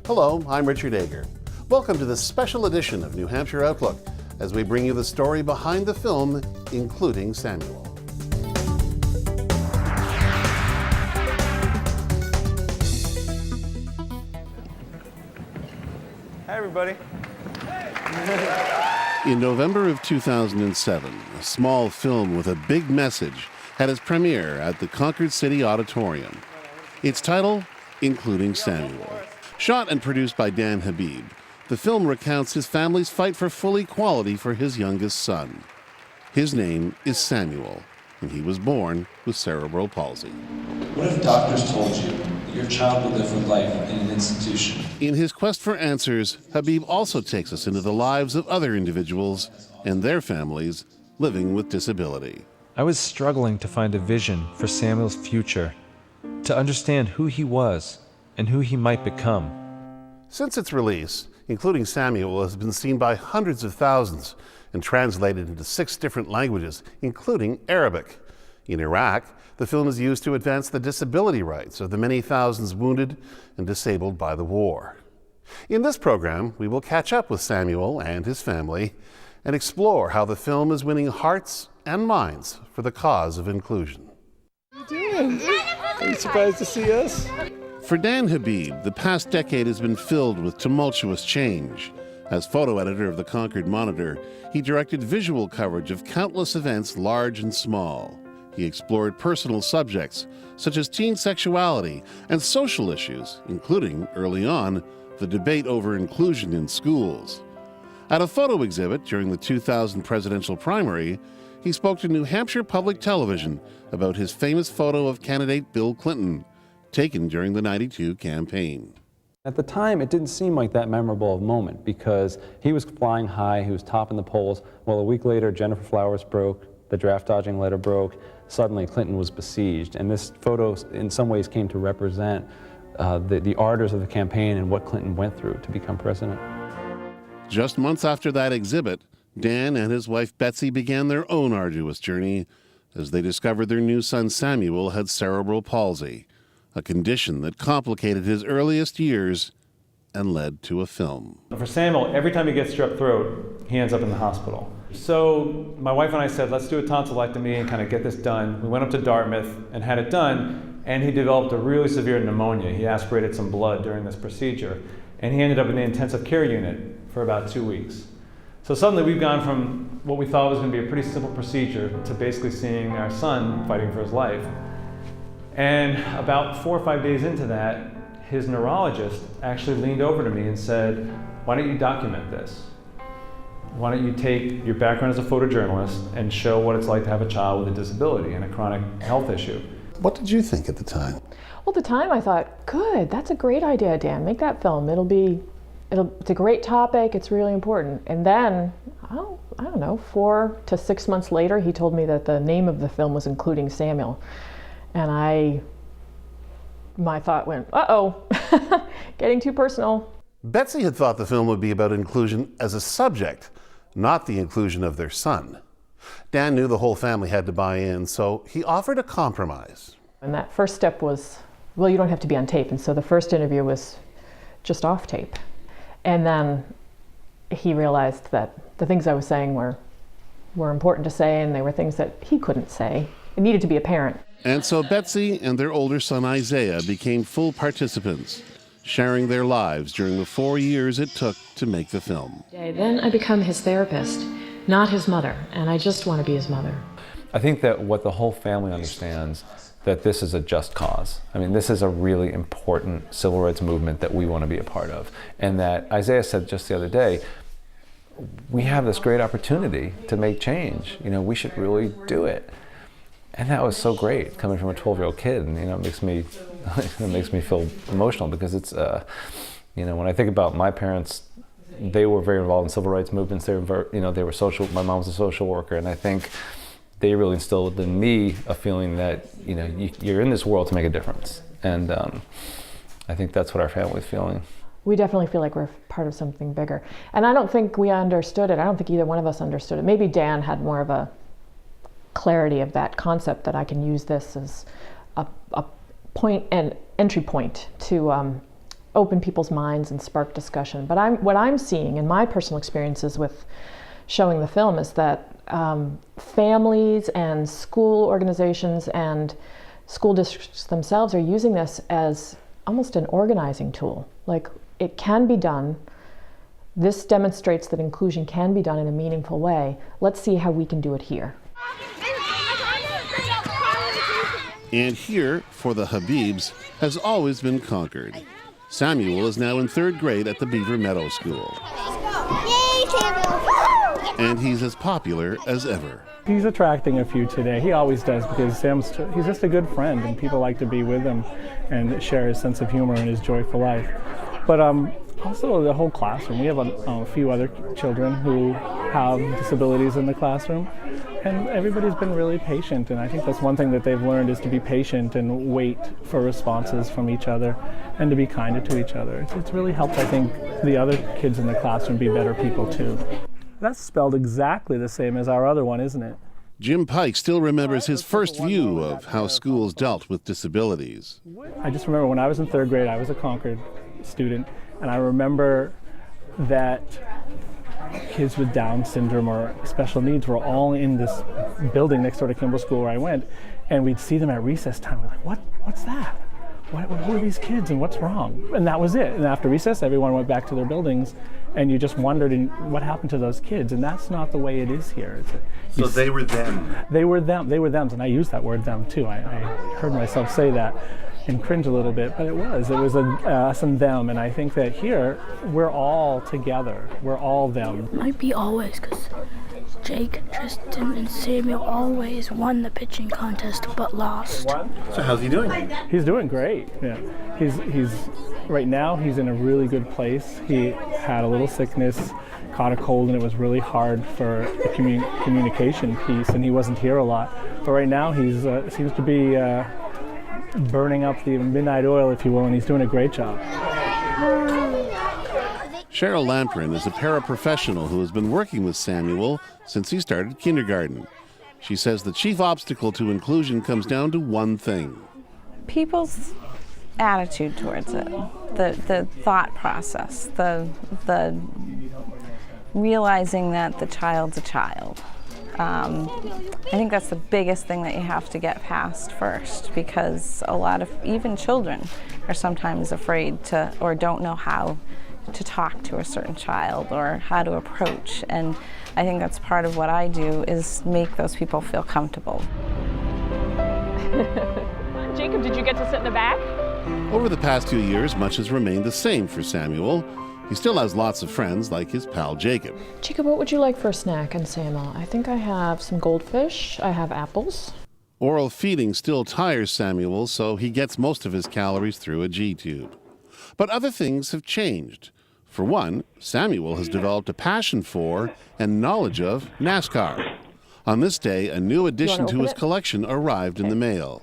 Hello, I'm Richard Ager. Welcome to this special edition of New Hampshire Outlook as we bring you the story behind the film, Including Samuel. Hi, everybody. In November of 2007, a small film with a big message had its premiere at the Concord City Auditorium. Its title, Including Samuel. Shot and produced by Dan Habib, the film recounts his family's fight for full equality for his youngest son. His name is Samuel, and he was born with cerebral palsy. What if doctors told you that your child would live with life in an institution? In his quest for answers, Habib also takes us into the lives of other individuals and their families living with disability. I was struggling to find a vision for Samuel's future, to understand who he was and who he might become. Since its release, Including Samuel has been seen by hundreds of thousands and translated into 6 different languages, including Arabic. In Iraq, the film is used to advance the disability rights of the many thousands wounded and disabled by the war. In this program, we will catch up with Samuel and his family and explore how the film is winning hearts and minds for the cause of inclusion. How you doing? Are you surprised to see us? For Dan Habib, the past decade has been filled with tumultuous change. As photo editor of the Concord Monitor, he directed visual coverage of countless events large and small. He explored personal subjects, such as teen sexuality and social issues, including, early on, the debate over inclusion in schools. At a photo exhibit during the 2000 presidential primary, he spoke to New Hampshire Public Television about his famous photo of candidate Bill Clinton, taken during the '92 campaign. At the time, it didn't seem like that memorable a moment because he was flying high, he was topping the polls. Well, a week later, Gennifer Flowers broke, the draft dodging letter broke, suddenly Clinton was besieged. And this photo, in some ways, came to represent the ardors of the campaign and what Clinton went through to become president. Just months after that exhibit, Dan and his wife Betsy began their own arduous journey as they discovered their new son Samuel had cerebral palsy, a condition that complicated his earliest years and led to a film. For Samuel, every time he gets strep throat, he ends up in the hospital. So my wife and I said, let's do a tonsillectomy and kind of get this done. We went up to Dartmouth and had it done, and he developed a really severe pneumonia. He aspirated some blood during this procedure, and he ended up in the intensive care unit for about 2 weeks. So suddenly we've gone from what we thought was going to be a pretty simple procedure to basically seeing our son fighting for his life. And about 4 or 5 days into that, his neurologist actually leaned over to me and said, why don't you document this? Why don't you take your background as a photojournalist and show what it's like to have a child with a disability and a chronic health issue? What did you think at the time? Well, at the time I thought, good, that's a great idea, Dan. Make that film. It's a great topic. It's really important. And then, I don't know, 4 to 6 months later, he told me that the name of the film was Including Samuel. And my thought went, uh-oh, getting too personal. Betsy had thought the film would be about inclusion as a subject, not the inclusion of their son. Dan knew the whole family had to buy in, so he offered a compromise. And that first step was, well, you don't have to be on tape. And so the first interview was just off tape. And then he realized that the things I was saying were important to say, and they were things that he couldn't say. It needed to be apparent. And so Betsy and their older son Isaiah became full participants, sharing their lives during the 4 years it took to make the film. Then I become his therapist, not his mother, and I just want to be his mother. I think that what the whole family understands, that this is a just cause. I mean, this is a really important civil rights movement that we want to be a part of. And that Isaiah said just the other day, we have this great opportunity to make change. We should really do it. And that was so great coming from a 12-year-old kid, and it makes me feel emotional because it's when I think about my parents, they were very involved in civil rights movements. They were social. My mom was a social worker, and I think they really instilled in me a feeling that you're in this world to make a difference, and I think that's what our family's feeling. We definitely feel like we're part of something bigger, and I don't think we understood it. I don't think either one of us understood it. Maybe Dan had more of a clarity of that concept, that I can use this as a point and entry point to open people's minds and spark discussion. But what I'm seeing in my personal experiences with showing the film is that families and school organizations and school districts themselves are using this as almost an organizing tool. Like, it can be done. This demonstrates that inclusion can be done in a meaningful way. Let's see how we can do it here. And here, for the Habibs, has always been Concord. Samuel is now in 3rd grade at the Beaver Meadow School. Yay, Samuel! And he's as popular as ever. He's attracting a few today. He always does, because he's just a good friend, and people like to be with him and share his sense of humor and his joyful life. But also the whole classroom. We have a few other children who have disabilities in the classroom, and everybody's been really patient. And I think that's one thing that they've learned, is to be patient and wait for responses from each other and to be kinder to each other. It's really helped, I think, the other kids in the classroom be better people too. That's spelled exactly the same as our other one, isn't it? Jim Pike still remembers his first view of how schools dealt with disabilities. I just remember when I was in 3rd grade, I was a Concord student, and I remember that kids with Down syndrome or special needs were all in this building next door to Kimball School where I went, and we'd see them at recess time. We're like, what's that? Who are these kids and what's wrong? And that was it. And after recess, everyone went back to their buildings, and you just wondered what happened to those kids. And that's not the way it is here. So they were them. They were them. They were them. And I used that word them too. I heard myself say that and cringe a little bit, but it was us and them. And I think that here, we're all together. We're all them. Might be always, because Jake, Tristan, and Samuel always won the pitching contest but lost. So how's he doing? He's doing great. Yeah, he's right now he's in a really good place. He had a little sickness, caught a cold, and it was really hard for the communication piece, and he wasn't here a lot. But right now he's seems to be burning up the midnight oil, if you will, and he's doing a great job. Cheryl Lamprin is a paraprofessional who has been working with Samuel since he started kindergarten. She says the chief obstacle to inclusion comes down to one thing: people's attitude towards it, the thought process, the realizing that the child's a child. I think that's the biggest thing that you have to get past first, because a lot of even children are sometimes afraid to, or don't know how to talk to a certain child or how to approach. And I think that's part of what I do, is make those people feel comfortable. Jacob, did you get to sit in the back? Over the past 2 years, much has remained the same for Samuel. He still has lots of friends, like his pal Jacob. Jacob, what would you like for a snack? And Samuel, I think I have some goldfish. I have apples. Oral feeding still tires Samuel, so he gets most of his calories through a G-tube. But other things have changed. For one, Samuel has developed a passion for and knowledge of NASCAR. On this day, a new addition to his collection arrived in the mail.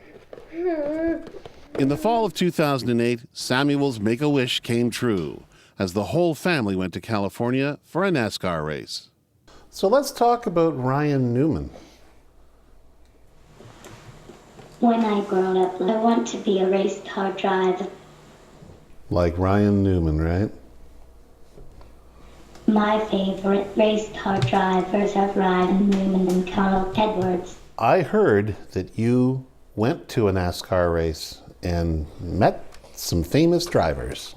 In the fall of 2008, Samuel's Make-A-Wish came true, as the whole family went to California for a NASCAR race. So let's talk about Ryan Newman. When I grow up, I want to be a race car driver. Like Ryan Newman, right? My favorite race car drivers are Ryan Newman and Carl Edwards. I heard that you went to a NASCAR race and met some famous drivers.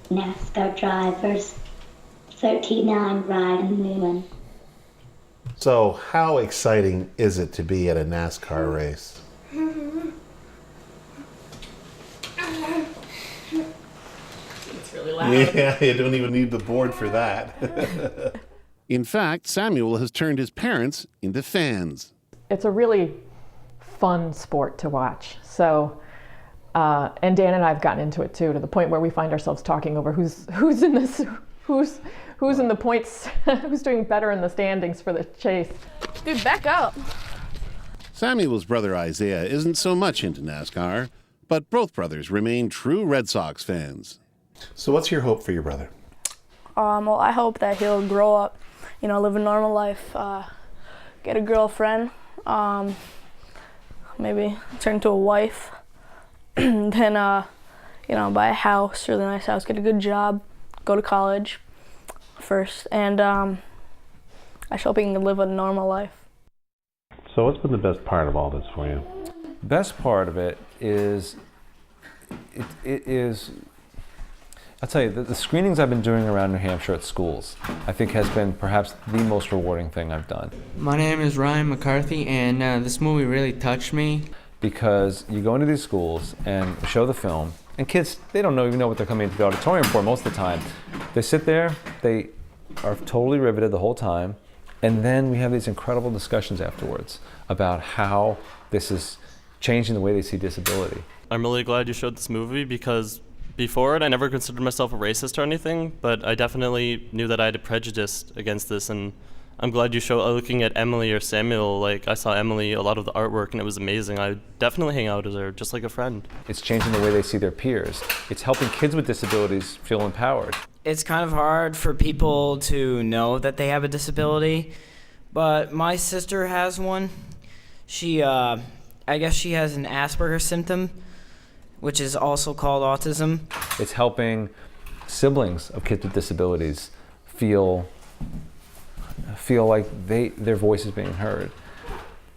NASCAR drivers, 39 Ryan Newman. So how exciting is it to be at a NASCAR race? It's really loud. Yeah, you don't even need the board for that. In fact, Samuel has turned his parents into fans. It's a really fun sport to watch. So, and Dan and I have gotten into it too, to the point where we find ourselves talking over who's in this, who's in the points, who's doing better in the standings for the chase. Dude, back up. Samuel's brother Isaiah isn't so much into NASCAR, but both brothers remain true Red Sox fans. So what's your hope for your brother? Well, I hope that he'll grow up, live a normal life, get a girlfriend, maybe turn to a wife, then, buy a house, really nice house, get a good job, go to college first, and I was hoping to live a normal life. So what's been the best part of all this for you? Best part of it is, it is, I'll tell you, the screenings I've been doing around New Hampshire at schools, I think has been perhaps the most rewarding thing I've done. My name is Ryan McCarthy, and this movie really touched me. Because you go into these schools and show the film, and kids, they don't even know what they're coming into the auditorium for most of the time. They sit there, they are totally riveted the whole time, and then we have these incredible discussions afterwards about how this is changing the way they see disability. I'm really glad you showed this movie because before it I never considered myself a racist or anything, but I definitely knew that I had a prejudice against this, and I'm glad you show looking at Emily or Samuel. Like, I saw Emily, a lot of the artwork, and it was amazing. I would definitely hang out with her, just like a friend. It's changing the way they see their peers. It's helping kids with disabilities feel empowered. It's kind of hard for people to know that they have a disability, but my sister has one. She, I guess she has an Asperger's symptom, which is also called autism. It's helping siblings of kids with disabilities feel like their voice is being heard.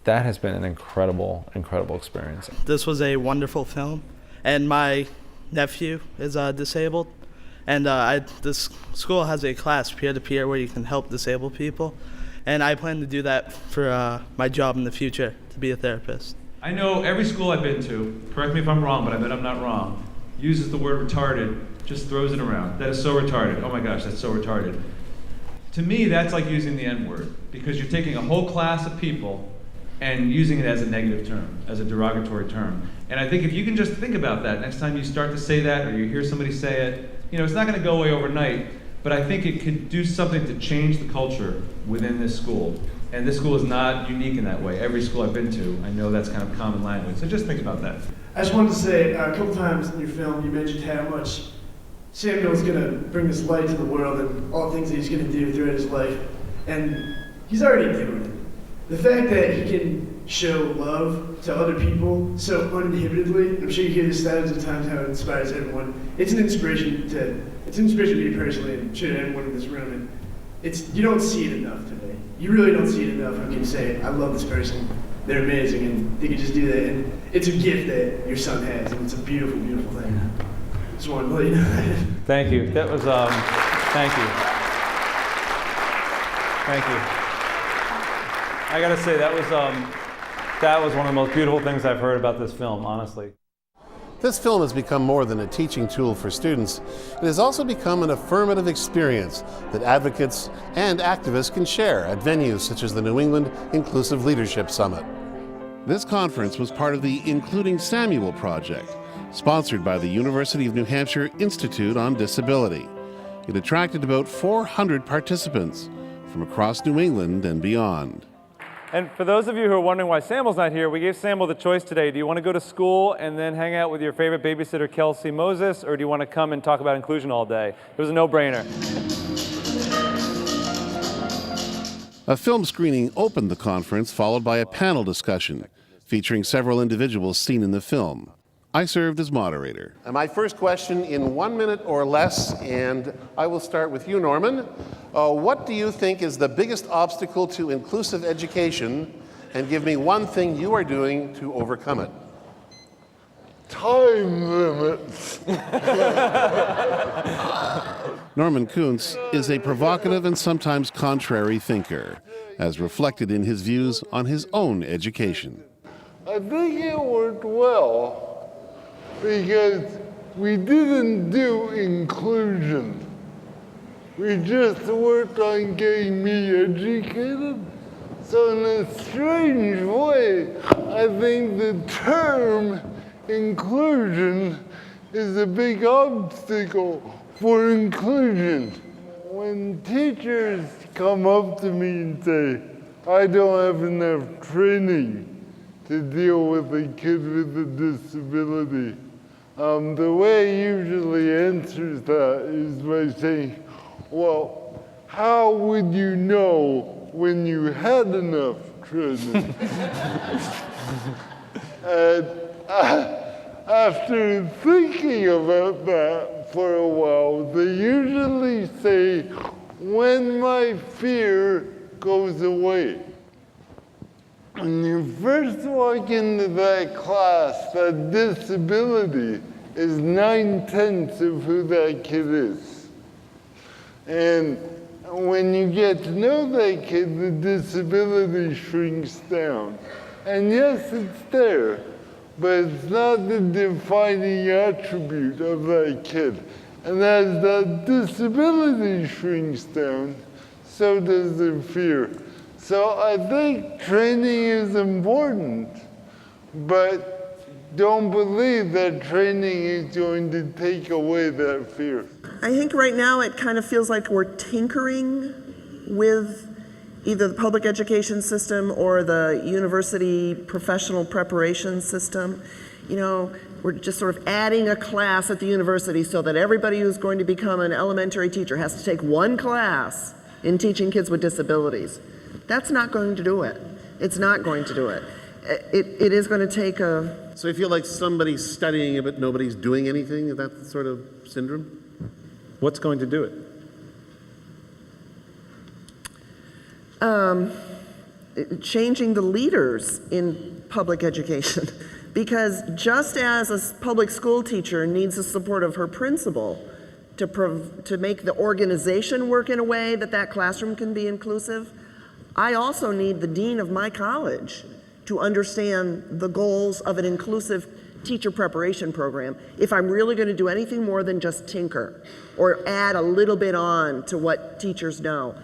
That has been an incredible, incredible experience. This was a wonderful film, and my nephew is disabled, and this school has a class peer-to-peer where you can help disabled people, and I plan to do that for my job in the future, to be a therapist. I know every school I've been to, correct me if I'm wrong, but I bet I'm not wrong, uses the word retarded, just throws it around. That is so retarded. Oh my gosh, that's so retarded. To me, that's like using the N-word, because you're taking a whole class of people and using it as a negative term, as a derogatory term. And I think if you can just think about that next time you start to say that or you hear somebody say it, it's not going to go away overnight, but I think it could do something to change the culture within this school. And this school is not unique in that way. Every school I've been to, I know that's kind of common language. So just think about that. I just wanted to say, a couple times in your film, you mentioned how much Samuel's going to bring this light to the world and all the things that he's going to do throughout his life. And he's already doing it. The fact that he can show love to other people so uninhibitedly, I'm sure you hear this thousands of times how it inspires everyone. It's an inspiration to me personally, and I'm sure to everyone in this room. And you don't see it enough today. You really don't see it enough. How can you say, I love this person, they're amazing, and they can just do that. And it's a gift that your son has, and it's a beautiful, beautiful thing. Just wanted to let you know that. Thank you. That was, thank you. Thank you. I gotta say, that was one of the most beautiful things I've heard about this film, honestly. This film has become more than a teaching tool for students. It has also become an affirmative experience that advocates and activists can share at venues such as the New England Inclusive Leadership Summit. This conference was part of the Including Samuel project, sponsored by the University of New Hampshire Institute on Disability. It attracted about 400 participants from across New England and beyond. And for those of you who are wondering why Samuel's not here, we gave Samuel the choice today. Do you want to go to school and then hang out with your favorite babysitter, Kelsey Moses, or do you want to come and talk about inclusion all day? It was a no-brainer. A film screening opened the conference, followed by a panel discussion featuring several individuals seen in the film. I served as moderator. And my first question in 1 minute or less, and I will start with you, Norman. What do you think is the biggest obstacle to inclusive education? And give me one thing you are doing to overcome it. Time limits. Norman Kuntz is a provocative and sometimes contrary thinker, as reflected in his views on his own education. I think it worked well because we didn't do inclusion. We just worked on getting me educated. So in a strange way, I think the term inclusion is a big obstacle for inclusion. When teachers come up to me and say, I don't have enough training to deal with a kid with a disability, the way I usually answers that is by saying, well, how would you know when you had enough training? And after thinking about that for a while, they usually say, when my fear goes away. When you first walk into that class, that disability is 9/10 of who that kid is. And when you get to know that kid, the disability shrinks down. And yes, it's there, but it's not the defining attribute of that kid. And as that disability shrinks down, so does their fear. So I think training is important, but don't believe that training is going to take away that fear. I think right now it kind of feels like we're tinkering with either the public education system or the university professional preparation system. You know, we're just sort of adding a class at the university so that everybody who's going to become an elementary teacher has to take one class in teaching kids with disabilities. That's not going to do it. It's not going to do it. It is going to take a... So you feel like somebody's studying it, but nobody's doing anything? Is that the sort of syndrome? What's going to do it? Changing the leaders in public education. Because just as a public school teacher needs the support of her principal to make the organization work in a way that that classroom can be inclusive, I also need the dean of my college to understand the goals of an inclusive teacher preparation program if I'm really going to do anything more than just tinker or add a little bit on to what teachers know.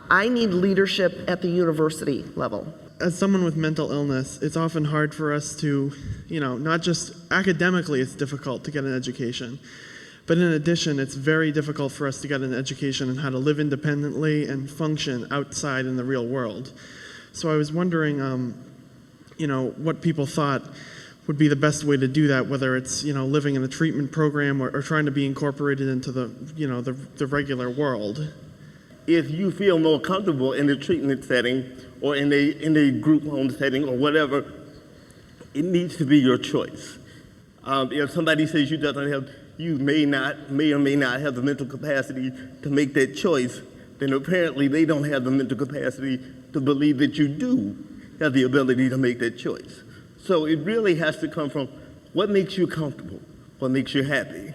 I need leadership at the university level. As someone with mental illness, it's often hard for us to, not just academically it's difficult to get an education, but in addition, it's very difficult for us to get an education on how to live independently and function outside in the real world. So I was wondering, what people thought would be the best way to do that, whether it's, living in a treatment program or trying to be incorporated into the regular world. If you feel more comfortable in the treatment setting or in a group home setting or whatever, it needs to be your choice. If somebody says you may or may not have the mental capacity to make that choice, then apparently they don't have the mental capacity to believe that you do have the ability to make that choice. So it really has to come from what makes you comfortable, what makes you happy,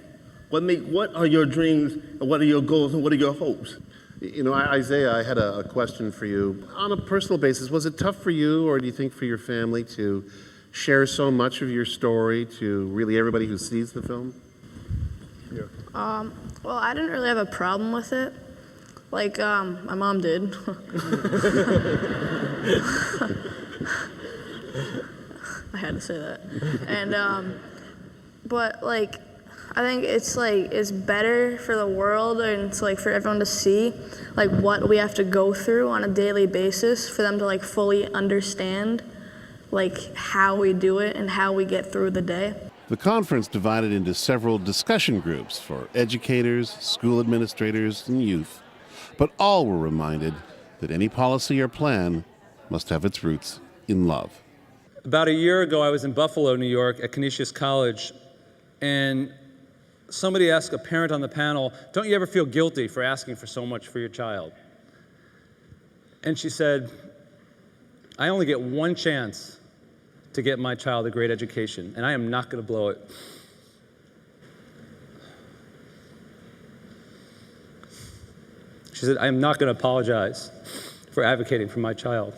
what are your dreams, and what are your goals, and what are your hopes. Isaiah, I had a question for you. On a personal basis, was it tough for you, or do you think for your family, to share so much of your story to really everybody who sees the film? Well, I didn't really have a problem with it. Like, my mom did. I had to say that. And, but, like, I think it's better for the world and it's for everyone to see what we have to go through on a daily basis for them to fully understand how we do it and how we get through the day. The conference divided into several discussion groups for educators, school administrators, and youth, but all were reminded that any policy or plan must have its roots in love. About a year ago, I was in Buffalo, New York at Canisius College, and somebody asked a parent on the panel, "Don't you ever feel guilty for asking for so much for your child?" And she said, "I only get one chance to get my child a great education, and I am not going to blow it." She said, "I am not going to apologize for advocating for my child."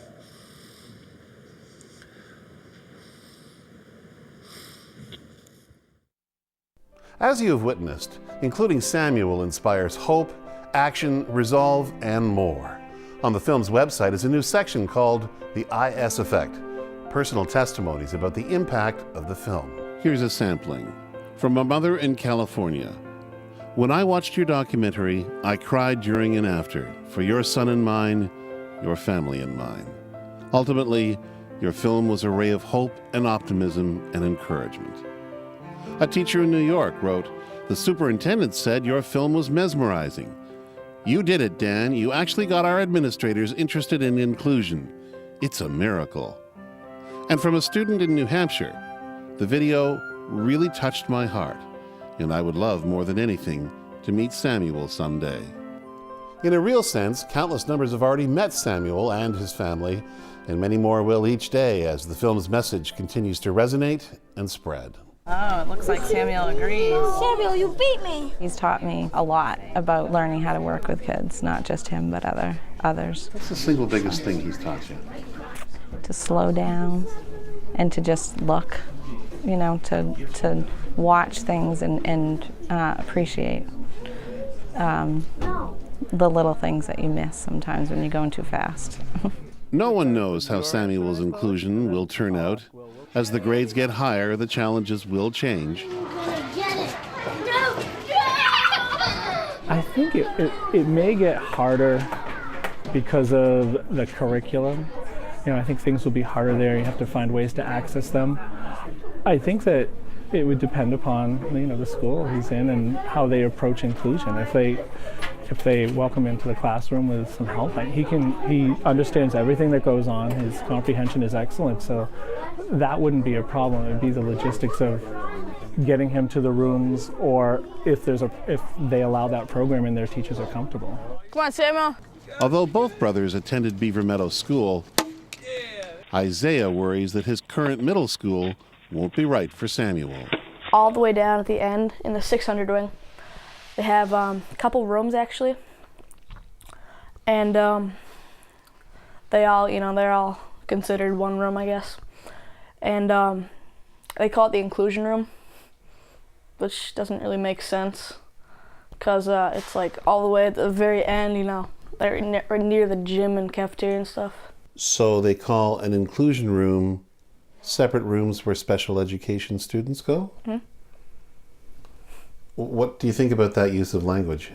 As you have witnessed, including Samuel inspires hope, action, resolve, and more. On the film's website is a new section called The IS Effect, personal testimonies about the impact of the film. Here's a sampling from a mother in California. "When I watched your documentary, I cried during and after, for your son and mine, your family and mine. Ultimately, your film was a ray of hope and optimism and encouragement." A teacher in New York wrote, "The superintendent said your film was mesmerizing. You did it, Dan. You actually got our administrators interested in inclusion. It's a miracle." And from a student in New Hampshire, the video really touched my heart, and I would love more than anything to meet Samuel someday. In a real sense, countless numbers have already met Samuel and his family, and many more will each day as the film's message continues to resonate and spread. Oh, it looks like Samuel agrees. Samuel, you beat me. He's taught me a lot about learning how to work with kids, not just him, but others. What's the single biggest thing he's taught you? To slow down and to just look, you know, to watch things and appreciate the little things that you miss sometimes when you're going too fast. No one knows how Samuel's inclusion will turn out. As the grades get higher, the challenges will change. I think it may get harder because of the curriculum. You know, I think things will be harder there. You have to find ways to access them. I think that it would depend upon, you know, the school he's in and how they approach inclusion. If they welcome him into the classroom with some help, he understands everything that goes on. His comprehension is excellent, so that wouldn't be a problem. It would be the logistics of getting him to the rooms, or if they allow that program and their teachers are comfortable. Come on, Samuel. Although both brothers attended Beaver Meadow School, Isaiah worries that his current middle school won't be right for Samuel. All the way down at the end in the 600 wing, they have a couple rooms actually, and they're all considered one room, I guess, and they call it the inclusion room, which doesn't really make sense because it's like all the way at the very end, you know, they're right near the gym and cafeteria and stuff. So they call an inclusion room separate rooms where special education students go? Mm-hmm. What do you think about that use of language?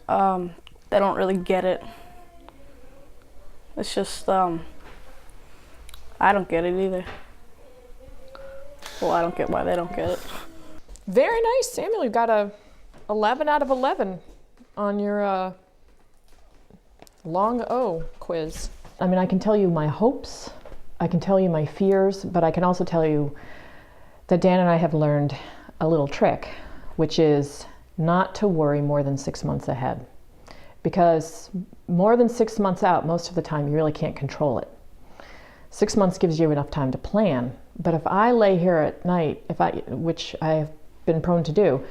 They don't really get it. It's just, I don't get it either. Well, I don't get why they don't get it. Very nice, Samuel. You got a 11 out of 11 on your long O quiz. I mean, I can tell you my hopes, I can tell you my fears, but I can also tell you that Dan and I have learned a little trick, which is not to worry more than 6 months ahead. Because more than 6 months out, most of the time, you really can't control it. 6 months gives you enough time to plan. But if I lay here at night, which I've been prone to do,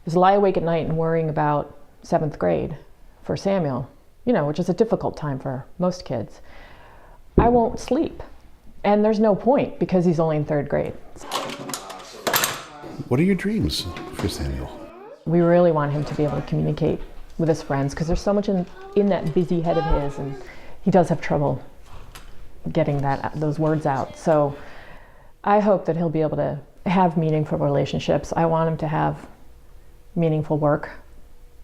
is lie awake at night and worrying about 7th grade for Samuel, you know, which is a difficult time for most kids, I won't sleep. And there's no point because he's only in 3rd grade. What are your dreams for Samuel? We really want him to be able to communicate with his friends because there's so much in that busy head of his, and he does have trouble getting those words out. So I hope that he'll be able to have meaningful relationships. I want him to have meaningful work,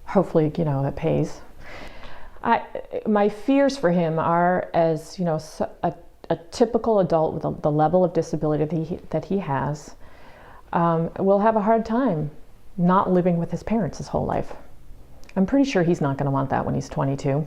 hopefully, you know, that pays. My fears for him are, as you know, a typical adult with the level of disability that he has will have a hard time not living with his parents his whole life. I'm pretty sure he's not going to want that when he's 22.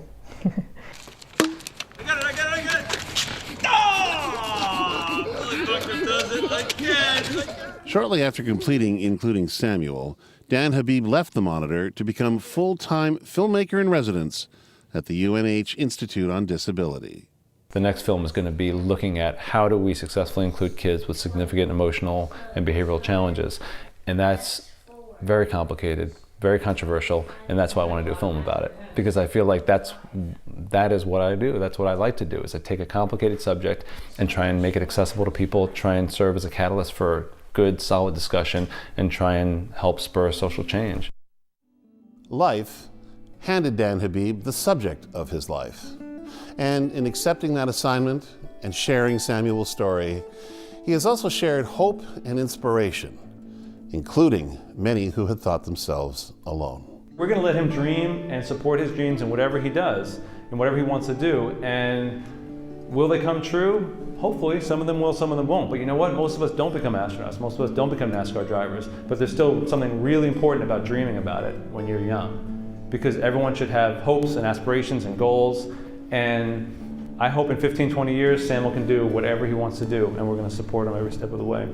Shortly after completing Including Samuel, Dan Habib left the Monitor to become full-time filmmaker in residence at the UNH Institute on Disability. The next film is going to be looking at how do we successfully include kids with significant emotional and behavioral challenges. And that's very complicated, very controversial, and that's why I want to do a film about it. Because I feel like that is what I do. That's what I like to do, is I take a complicated subject and try and make it accessible to people, try and serve as a catalyst for good, solid discussion, and try and help spur social change. Life handed Dan Habib the subject of his life. And in accepting that assignment and sharing Samuel's story, he has also shared hope and inspiration, including many who had thought themselves alone. We're going to let him dream and support his dreams in whatever he does and whatever he wants to do. And will they come true? Hopefully, some of them will, some of them won't. But you know what? Most of us don't become astronauts. Most of us don't become NASCAR drivers. But there's still something really important about dreaming about it when you're young. Because everyone should have hopes and aspirations and goals. And I hope in 15, 20 years, Samuel can do whatever he wants to do. And we're going to support him every step of the way.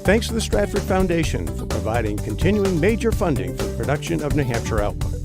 Thanks to the Stratford Foundation for providing continuing major funding for the production of New Hampshire Outlook.